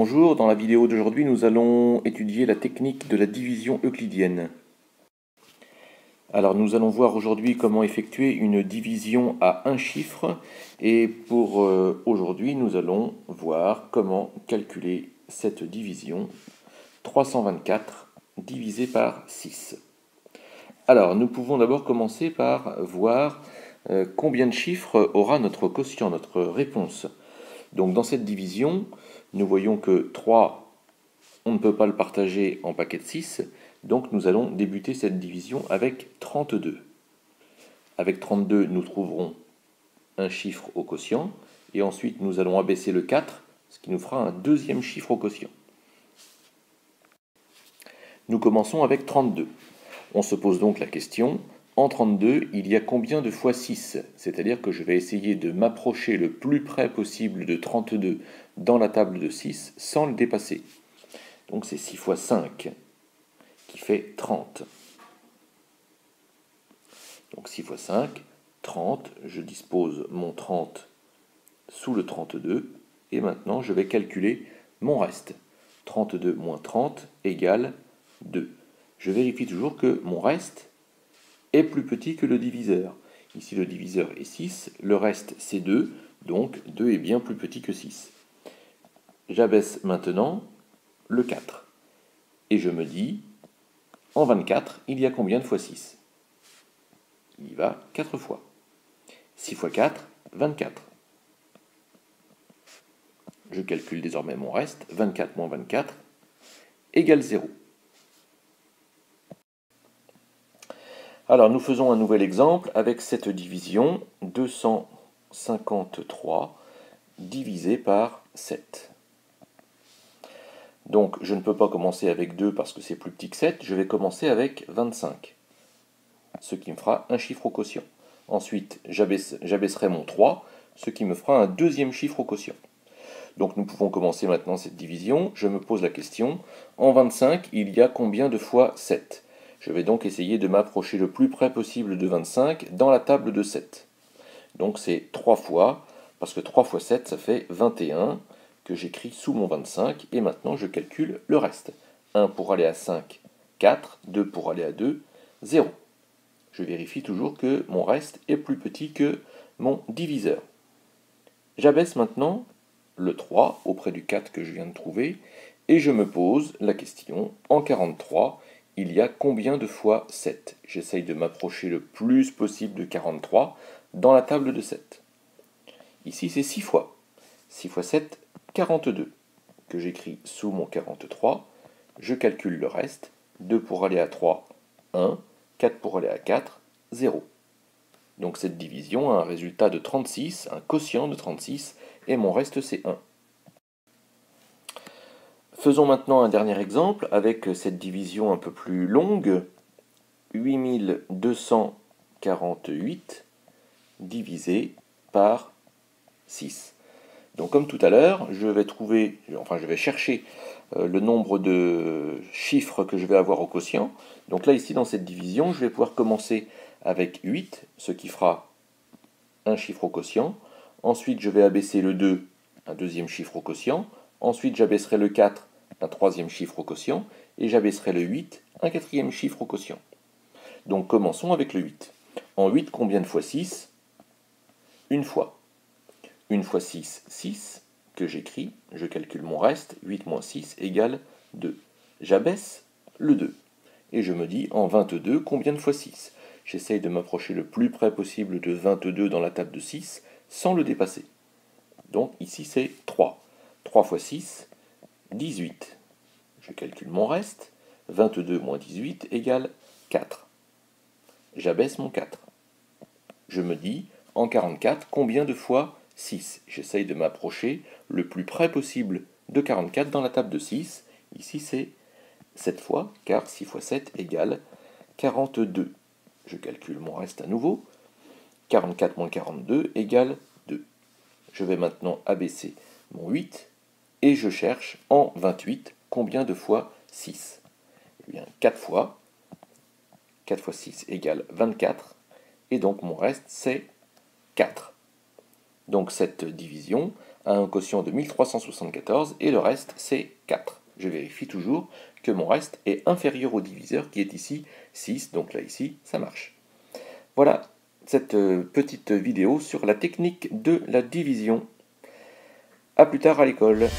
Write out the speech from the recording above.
Bonjour, dans la vidéo d'aujourd'hui nous allons étudier la technique de la division euclidienne. Alors nous allons voir aujourd'hui comment effectuer une division à un chiffre et pour aujourd'hui nous allons voir comment calculer cette division 324 divisé par 6. Alors nous pouvons d'abord commencer par voir combien de chiffres aura notre quotient, notre réponse. Donc dans cette division, nous voyons que 3, on ne peut pas le partager en paquet de 6, donc nous allons débuter cette division avec 32. Avec 32, nous trouverons un chiffre au quotient, et ensuite nous allons abaisser le 4, ce qui nous fera un deuxième chiffre au quotient. Nous commençons avec 32. On se pose donc la question, en 32, il y a combien de fois 6? C'est-à-dire que je vais essayer de m'approcher le plus près possible de 32 dans la table de 6 sans le dépasser. Donc c'est 6 fois 5 qui fait 30. Donc 6 fois 5, 30. Je dispose mon 30 sous le 32. Et maintenant, je vais calculer mon reste. 32 moins 30 égale 2. Je vérifie toujours que mon reste est plus petit que le diviseur. Ici, le diviseur est 6, le reste c'est 2, donc 2 est bien plus petit que 6. J'abaisse maintenant le 4. Et je me dis, en 24, il y a combien de fois 6? Il y va 4 fois. 6 fois 4, 24. Je calcule désormais mon reste, 24 moins 24 égale 0. Alors nous faisons un nouvel exemple avec cette division 253 divisé par 7. Donc je ne peux pas commencer avec 2 parce que c'est plus petit que 7, je vais commencer avec 25, ce qui me fera un chiffre au quotient. Ensuite j'abaisserai mon 3, ce qui me fera un deuxième chiffre au quotient. Donc nous pouvons commencer maintenant cette division. Je me pose la question, en 25 il y a combien de fois 7? Je vais donc essayer de m'approcher le plus près possible de 25 dans la table de 7. Donc c'est 3 fois, parce que 3 fois 7 ça fait 21, que j'écris sous mon 25, et maintenant je calcule le reste. 1 pour aller à 5, 4, 2 pour aller à 2, 0. Je vérifie toujours que mon reste est plus petit que mon diviseur. J'abaisse maintenant le 3 auprès du 4 que je viens de trouver, et je me pose la question, en 43, il y a combien de fois 7? J'essaye de m'approcher le plus possible de 43 dans la table de 7. Ici, c'est 6 fois. 6 fois 7, 42, que j'écris sous mon 43. Je calcule le reste. 2 pour aller à 3, 1. 4 pour aller à 4, 0. Donc cette division a un résultat de 36, un quotient de 36, et mon reste c'est 1. Faisons maintenant un dernier exemple avec cette division un peu plus longue. 8248 divisé par 6. Donc comme tout à l'heure, je vais chercher le nombre de chiffres que je vais avoir au quotient. Donc là, ici, dans cette division, je vais pouvoir commencer avec 8, ce qui fera un chiffre au quotient. Ensuite, je vais abaisser le 2, un deuxième chiffre au quotient. Ensuite, j'abaisserai le 4, un troisième chiffre au quotient. Et j'abaisserai le 8, un quatrième chiffre au quotient. Donc commençons avec le 8. En 8, combien de fois 6? Une fois. 1 fois 6, 6, que j'écris, je calcule mon reste, 8 moins 6 égale 2. J'abaisse le 2. Et je me dis, en 22, combien de fois 6? J'essaye de m'approcher le plus près possible de 22 dans la table de 6, sans le dépasser. Donc ici c'est 3. 3 fois 6, 18. Je calcule mon reste, 22 moins 18 égale 4. J'abaisse mon 4. Je me dis, en 44, combien de fois 6? J'essaye de m'approcher le plus près possible de 44 dans la table de 6. Ici, c'est 7 fois, car 6 fois 7 égale 42. Je calcule mon reste à nouveau. 44 moins 42 égale 2. Je vais maintenant abaisser mon 8 et je cherche en 28 combien de fois 6? Eh bien, 4 fois. 4 fois 6 égale 24. Et donc mon reste, c'est 4. Donc cette division a un quotient de 1374 et le reste c'est 4. Je vérifie toujours que mon reste est inférieur au diviseur qui est ici 6, donc là ici ça marche. Voilà cette petite vidéo sur la technique de la division. A plus tard à l'école.